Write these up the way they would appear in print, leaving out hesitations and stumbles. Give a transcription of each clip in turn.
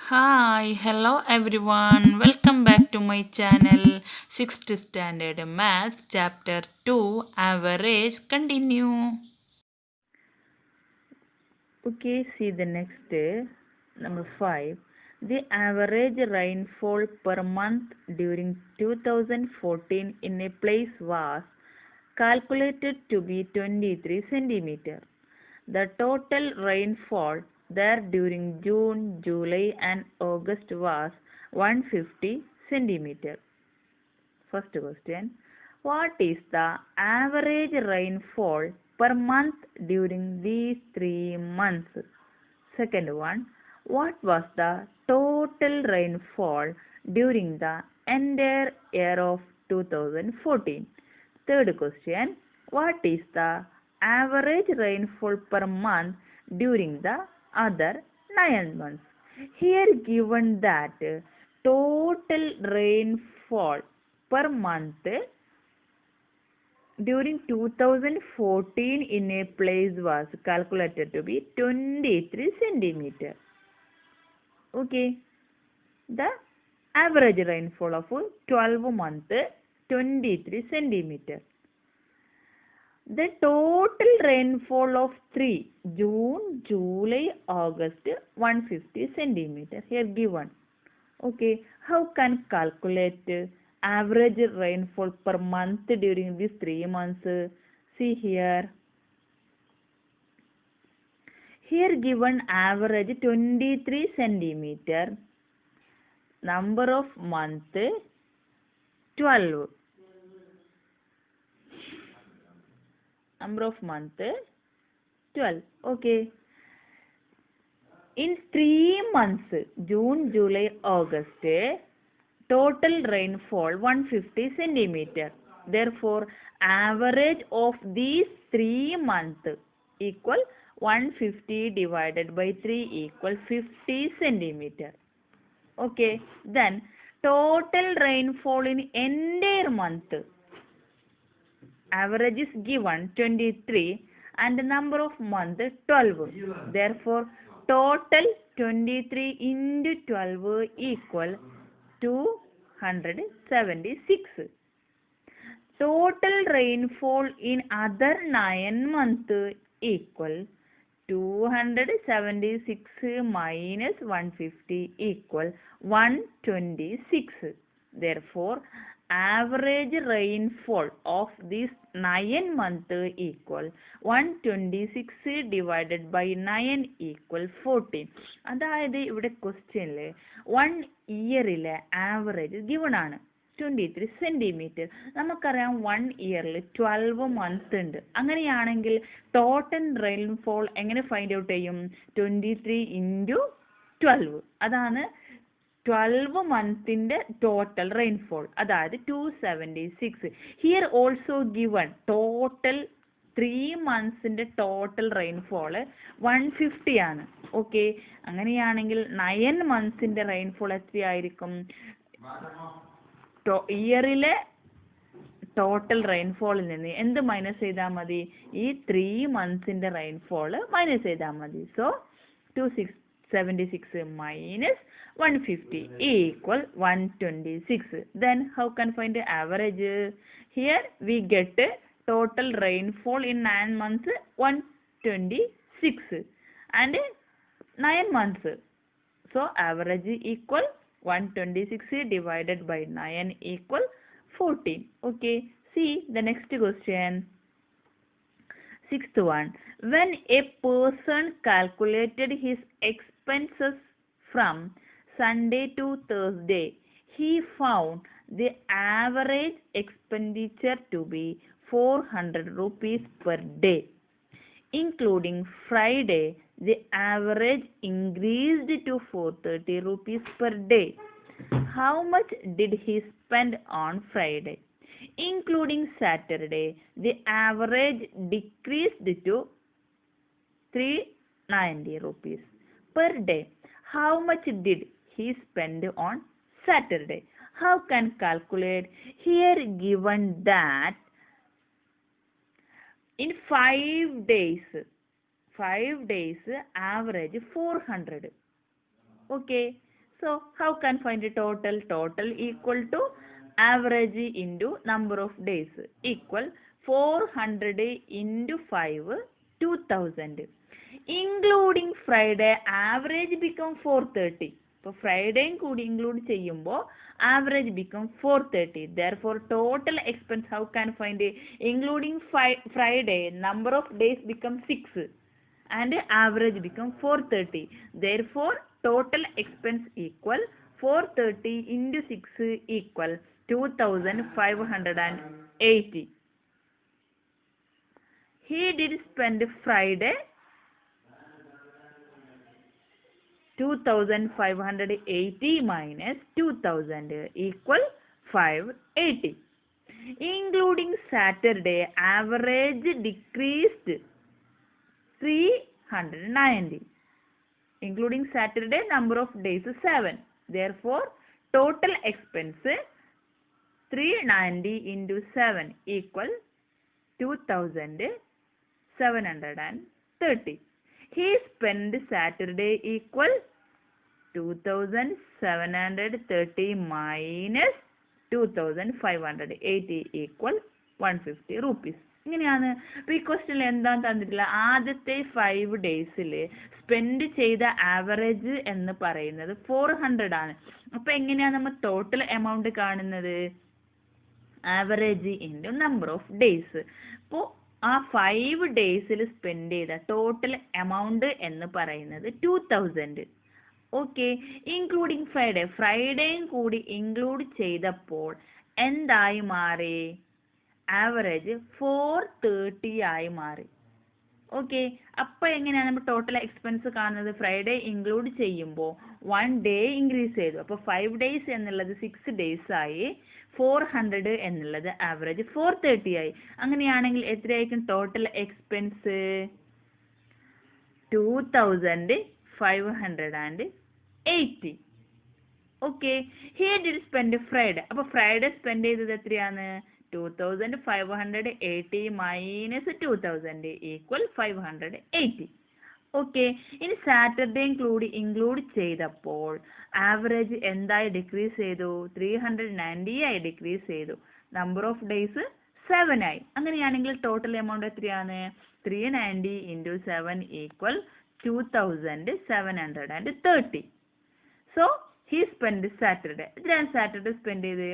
Hi, hello everyone. Welcome back to my channel 6th Standard Maths Chapter 2 Average Continue. Okay, see the next number 5. The average rainfall per month during 2014 in a place was calculated to be 23 centimeter. The total rainfall there during June, July and August was 150 centimeter. First question. What is the average rainfall per month during these 3 months? Second one. What was the total rainfall during the entire year of 2014? Third question. What is the average rainfall per month during the other 9 months? Here given that total rainfall per month during 2014 in a place was calculated to be 23 centimeter. Okay, the average rainfall of 12 month 23 centimeter. The total rainfall of 3 June, July, August 150 centimeter here given. Okay, how can calculate average rainfall per month during these 3 months? See here. Here given average 23 centimeter. Number of month 12. Number of month 12. Okay. In 3 months, June, July, August, total rainfall 150 centimeter. Therefore, average of these 3 months equal 150 divided by 3 equal 50 centimeter. Okay. Then total rainfall in entire month. Average is given 23 and the number of month 12. Therefore, total 23 into 12 equal 276. Total rainfall in other 9 months equal 276 minus 150 equal 126. Therefore, average rainfall of this 9 month equal 126 divided by 9 equal 14. അതായത് ഇവിടെ ക്വസ്റ്റ്യനില് 1 ഇയറിലെ average given ആണ് 23 centimetre. നമുക്കറിയാം 1 ഇയറിൽ 12 month ഉണ്ട്. അങ്ങനെയാണെങ്കിൽ total rainfall എങ്ങനെ find out ചെയ്യും? 23 into 12. അതാണ് 12 മന്തിന്റെ ടോട്ടൽ റെയിൻഫോൾ, അതായത് 276. ഹിയർ ഓൾസോ ഗിവൺ ടോട്ടൽ 3 മന്ത്സിന്റെ ടോട്ടൽ റെയിൻഫോൾ 150 ആണ്. ഓക്കെ, അങ്ങനെയാണെങ്കിൽ 9 മന്ത്സിന്റെ റെയിൻഫോൾ എത്രയായിരിക്കും? ഇയറിലെ ടോട്ടൽ റെയിൻഫോളിൽ നിന്ന് എന്ത് മൈനസ് ചെയ്താൽ മതി? ഈ 3 മന്ത്സിന്റെ റെയിൻഫോൾ മൈനസ് ചെയ്താൽ മതി. So 276 minus 150 equal 126. Then how can find the average? Here we get total rainfall in 9 months 126 and 9 months. So average equal 126 divided by 9 equal 14. Okay, see the next question. Sixth one. When a person calculated his expenses from Sunday to Thursday, he found the average expenditure to be 400 rupees per day. Including Friday, the average increased to 430 rupees per day. How much did he spend on Friday? Including Saturday, the average decreased to 390 rupees per day. How much did he spend on Saturday? How can calculate? Here given that in 5 days average 400. Okay, So how can find the total? Total equal to average into number of days equal 400 into 5, 2000. Including Friday, average become 430. So Friday കൂടി include ചെയ്യുമ്പോൾ average become 430. Therefore total expense how can find it? Including Friday, number of days become 6 and average become 430. Therefore total expense equal 430 into 6 equal 2580. He did spend Friday 2580 minus 2000 equal 580. Including Saturday, average decreased 390. Including Saturday, number of days is 7. Therefore, total expense 390 into 7 equal 2730. He spent Saturday equal 2730 minus 2580 equal 150 rupees. ഇങ്ങനെയാണ്. അപ്പൊ ഈ ക്വസ്റ്റ്യനിൽ എന്താന്ന് തന്നിട്ടില്ല. ആദ്യത്തെ 5 ഡേയ്സിൽ spend ചെയ്ത average എന്ന് പറയുന്നത് 400 ആണ്. അപ്പൊ എങ്ങനെയാണ് നമ്മൾ ടോട്ടൽ എമൗണ്ട് കാണുന്നത്? Average into number of days. അപ്പോൾ ആ 5 ഡേയ്സിൽ സ്പെൻഡ് ചെയ്ത ടോട്ടൽ എമൗണ്ട് എന്ന് പറയുന്നത് 2000. ഓക്കെ, ഇൻക്ലൂഡിങ് ഫ്രൈഡേയും കൂടി ഇൻക്ലൂഡ് ചെയ്തപ്പോൾ എന്തായി മാറി? ആവറേജ് 430 ആയി മാറി. ഓക്കെ, അപ്പൊ എങ്ങനെയാണ് നമ്മൾ ടോട്ടൽ എക്സ്പെൻസ് കാണുന്നത്? ഫ്രൈഡേ ഇൻക്ലൂഡ് ചെയ്യുമ്പോൾ 1 ഡേ ഇൻക്രീസ് ചെയ്തു. അപ്പൊ 5 ഡേയ്സ് എന്നുള്ളത് 6 ഡേയ്സ് ആയി. 400 എന്നുള്ളത് ആവറേജ് 430 ആയി. അങ്ങനെയാണെങ്കിൽ എത്രയായിരിക്കും total expense? 2580. Okay, he did spend Friday. അപ്പൊ ഫ്രൈഡേ സ്പെൻഡ് ചെയ്തത് എത്രയാണ്? 2580 മൈനസ് 2000 ഈക്വൽ 580. ഓക്കെ, ഇനി സാറ്റർഡേ ഇൻക്ലൂഡ് ചെയ്തപ്പോൾ ആവറേജ് എന്തായി ഡിക്രീസ് ചെയ്തു? 390 ആയി ഡിക്രീസ് ചെയ്തു. നമ്പർ ഓഫ് ഡേയ്സ് 7 ആയി. അങ്ങനെയാണെങ്കിൽ ടോട്ടൽ എമൗണ്ട് എത്രയാണ്? 390 into 7 equal 2730. So he spent Saturday. എത്രയാണ് സാറ്റർഡേ സ്പെൻഡ് ചെയ്ത്?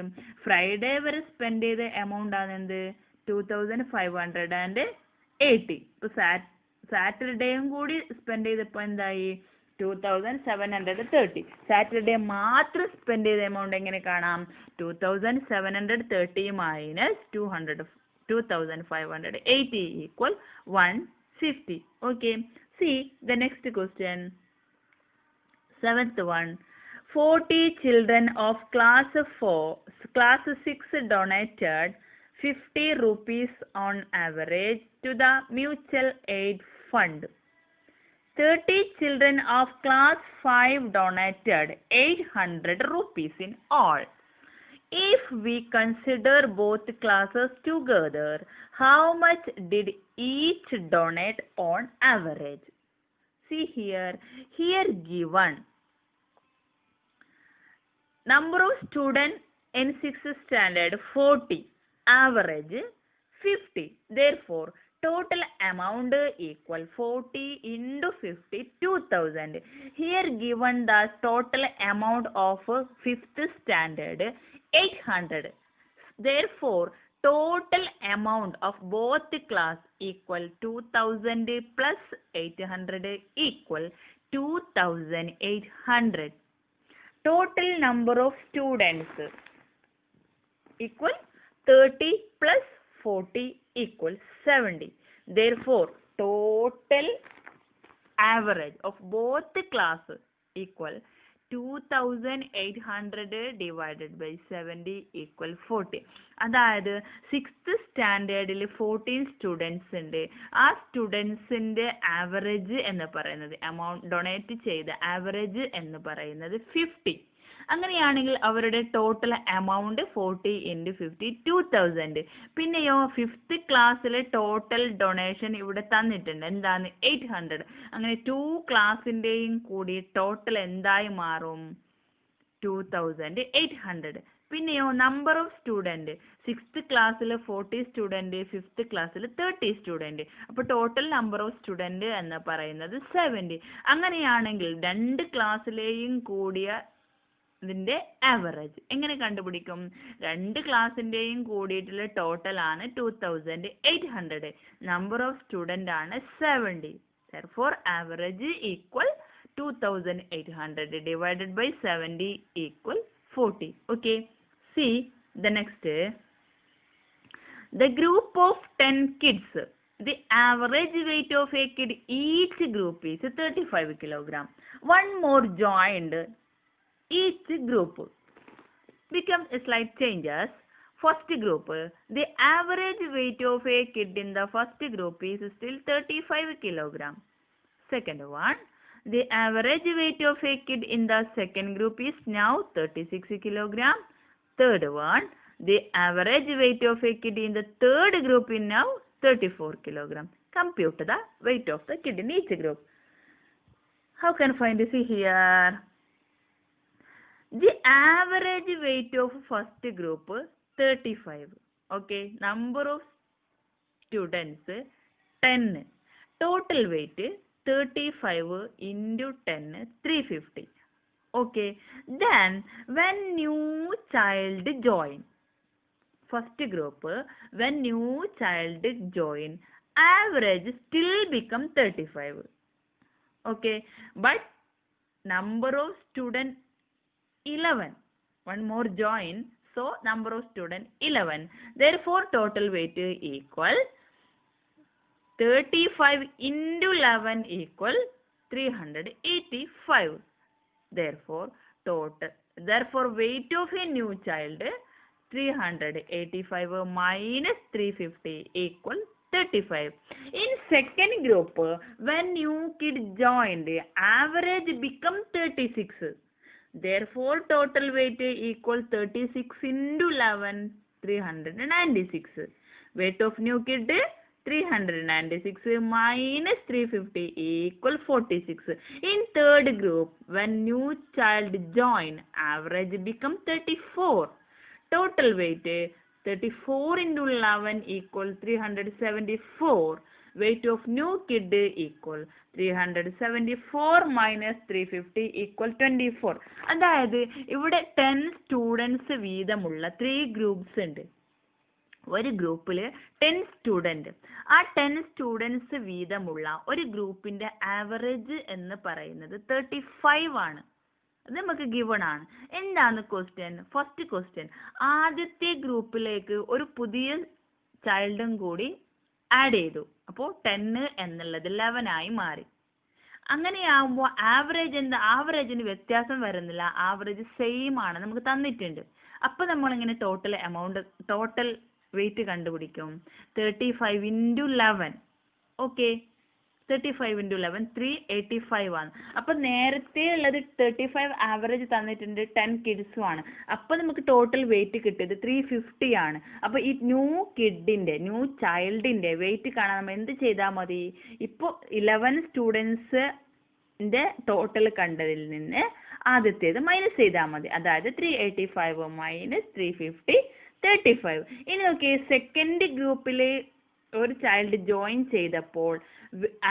ഫ്രൈഡേ വരെ സ്പെൻഡ് ചെയ്ത എമൗണ്ട് ആണ് എന്ത്? 2580. ഇപ്പൊ സാറ്റർഡേയും കൂടി സ്പെൻഡ് ചെയ്തപ്പോ എന്തായി? 2730. സാറ്റർഡേ മാത്രം സ്പെൻഡ് ചെയ്ത എമൗണ്ട് എങ്ങനെ കാണാം? 2730 minus 2580 equal 150. Okay, see the next question. 7th one. 40 children of class 6 donated 50 rupees on average to the mutual aid fund. 30 children of class 5 donated 800 rupees in all. If we consider both classes together, how much did each donate on average? See here given number of students in 6th standard 40, average 50. Therefore, total amount equal 40 into 50, 2000. Here given the total amount of 5th standard 800. Therefore, total amount of both class equal 2000 plus 800 equal 2800. Total number of students equal 30 plus 40 equals 70. Therefore, total average of both the classes equal 2800 divided by 70 equal 40. അതായത് 6th സ്റ്റാൻഡേർഡിൽ 14 students ഉണ്ട്. ആ സ്റ്റുഡൻസിന്റെ average എന്ന് പറയുന്നത്, amount donate ചെയ്ത average എന്ന് പറയുന്നത് 50. അങ്ങനെയാണെങ്കിൽ അവരുടെ ടോട്ടൽ എമൗണ്ട് 40 into 50, 2000. പിന്നെയോ 5th ക്ലാസ്സിലെ ടോട്ടൽ ഡൊണേഷൻ ഇവിടെ തന്നിട്ടുണ്ട്. എന്താണ്? 800. അങ്ങനെ 2 ക്ലാസ്സിന്റെയും കൂടി ടോട്ടൽ എന്തായി മാറും? 2800. പിന്നെയോ നമ്പർ ഓഫ് സ്റ്റുഡൻറ് 6th ക്ലാസ്സിൽ 40 സ്റ്റുഡൻറ്, 5th ക്ലാസ്സിൽ 30 സ്റ്റുഡൻറ്. അപ്പോൾ ടോട്ടൽ നമ്പർ ഓഫ് സ്റ്റുഡൻറ് എന്ന് പറയുന്നത് 70. അങ്ങനെയാണെങ്കിൽ രണ്ട് ക്ലാസ്സിലെയും കൂടിയ ഇതിന്റെ ആവറേജ് എങ്ങനെ കണ്ടുപിടിക്കും? രണ്ട് ക്ലാസ്സിന്റെയും കൂടിയിട്ടുള്ള ടോട്ടൽ ആണ് 2800. നമ്പർ ഓഫ് സ്റ്റുഡന്റ് ആണ് 70. Therefore average equal 2800 divided by 70 equal 40. Okay, see the next. The group of 10 kids, the average weight of a kid each group is 35 kilogram. One more joined each group. Become a slight changes. First group, the average weight of a kid in the first group is still 35 kilogram. Second one, the average weight of a kid in the second group is now 36 kilogram. Third one, the average weight of a kid in the third group is now 34 kilogram. Compute the weight of the kid in each group. How can find this here? The average weight of first group 35. Okay, number of students 10. Total weight 35 into 10, 350. Okay, then when new child join, first group, when new child join, average still become 35. Okay, but number of student 11. One more join, so number of student 11. Therefore total weight equal 35 into 11 equal 385. Therefore weight of a new child 385 minus 350 equal 35. In second group, when new kid joined, average become 36. Therefore total weight equal 36 into 11, 396. Weight of new kid 396 minus 350 equal 46. In third group, when new child join, average become 34. Total weight 34 into 11 equal 374. Weight of new kid equal 374 minus 350 equal 24. അതായത് ഇവിടെ 10 students വീതമുള്ള 3 groups ഉണ്ട്. ഒരു ഗ്രൂപ്പിൽ 10 student. ആ 10 students വീതമുള്ള ഒരു ഗ്രൂപ്പിന്റെ ആവറേജ് എന്ന് പറയുന്നത് 35 ആണ്. അത് നമുക്ക് ഗിവൺ ആണ്. എന്താണ് ക്വസ്റ്റ്യൻ? ഫസ്റ്റ് ക്വസ്റ്റ്യൻ, ആദ്യത്തെ ഗ്രൂപ്പിലേക്ക് ഒരു പുതിയ ചൈൽഡും കൂടി ആഡ് ചെയ്തു. അപ്പോൾ 10 എന്നുള്ളത് 11 ആയി മാറി. അങ്ങനെയാവുമ്പോൾ ആവറേജ് എന്താ? ആവറേജിന് വ്യത്യാസം വരുന്നില്ല, ആവറേജ് സെയിം ആണ് നമുക്ക് തന്നിട്ടുണ്ട്. അപ്പൊ നമ്മൾ ഇങ്ങനെ ടോട്ടൽ എമൗണ്ട്, ടോട്ടൽ വെയിറ്റ് കണ്ടുപിടിക്കും. 35 into 11. ഓക്കെ, 35 into 11 385 ആണ്. അപ്പൊ നേരത്തെ ഉള്ളത് 35 ആവറേജ് തന്നിട്ടുണ്ട്, 10 കിഡ്സും ആണ്. അപ്പൊ നമുക്ക് ടോട്ടൽ വെയിറ്റ് കിട്ടിയത് 350 ആണ്. അപ്പൊ ഈ ന്യൂ ചൈൽഡിന്റെ വെയിറ്റ് കാണാൻ നമ്മൾ എന്ത് ചെയ്താൽ മതി? ഇപ്പൊ 11 സ്റ്റുഡൻസിന്റെ ടോട്ടൽ കണ്ടതിൽ നിന്ന് ആദ്യത്തേത് മൈനസ് ചെയ്താൽ മതി. അതായത് 385 മൈനസ് 350 35. ഇനി നോക്കിയേ, സെക്കൻഡ് ഗ്രൂപ്പില് ഒരു ചൈൽഡ് ജോയിൻ ചെയ്തപ്പോൾ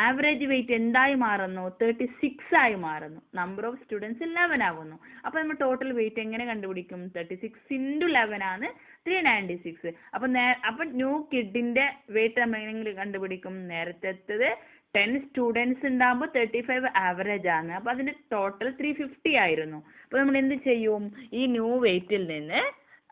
ആവറേജ് വെയിറ്റ് എന്തായി മാറുന്നു? 36 ആയി മാറുന്നു. നമ്പർ ഓഫ് സ്റ്റുഡൻസ് 11 ആവുന്നു. അപ്പൊ നമ്മൾ ടോട്ടൽ വെയിറ്റ് എങ്ങനെ കണ്ടുപിടിക്കും? 36 into 11 ആണ് 396. അപ്പൊ ന്യൂ കിഡിന്റെ വെയിറ്റ് നമ്മൾ എങ്ങനെ കണ്ടുപിടിക്കും? നേരത്തെ 10 സ്റ്റുഡൻസ് ഉണ്ടാകുമ്പോൾ 35 ആവറേജ് ആണ്. അപ്പൊ അതിന്റെ ടോട്ടൽ 350 ആയിരുന്നു. അപ്പൊ നമ്മൾ എന്ത് ചെയ്യും? ഈ ന്യൂ വെയിറ്റിൽ നിന്ന്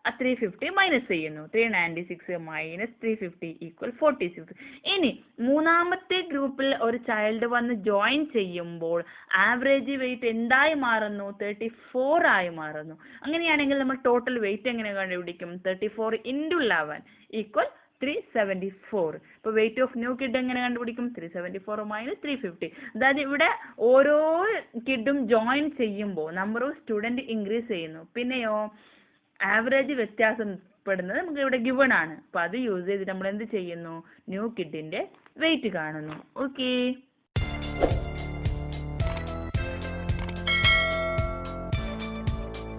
350 മൈനസ് ചെയ്യുന്നു. 396 മൈനസ് 350 ഈക്വൽ 46. ഇനി മൂന്നാമത്തെ ഗ്രൂപ്പിൽ ഒരു ചൈൽഡ് വന്ന് ജോയിൻ ചെയ്യുമ്പോൾ ആവറേജ് വെയിറ്റ് എന്തായി മാറുന്നു? 34 ആയി മാറുന്നു. അങ്ങനെയാണെങ്കിൽ നമ്മൾ ടോട്ടൽ വെയിറ്റ് എങ്ങനെ കണ്ടുപിടിക്കും? 34 into 11 ഈക്വൽ 374. ഇപ്പൊ വെയിറ്റ് ഓഫ് ന്യൂ കിഡ് എങ്ങനെ കണ്ടുപിടിക്കും? 374 മൈനസ് 350. അതായത് ഇവിടെ ഓരോ കിഡും ജോയിൻ ചെയ്യുമ്പോൾ നമ്പർ ഓഫ് സ്റ്റുഡന്റ് ഇൻക്രീസ് ചെയ്യുന്നു. പിന്നെയോ ആവറേജ് വ്യത്യാസപ്പെടുന്നത് നമുക്ക് ഇവിടെ ഗിവൺ ആണ്. അപ്പൊ അത് യൂസ് ചെയ്തിട്ട് നമ്മൾ എന്ത് ചെയ്യുന്നു? ന്യൂ കിഡിന്റെ വെയിറ്റ് കാണുന്നു. ഓക്കെ.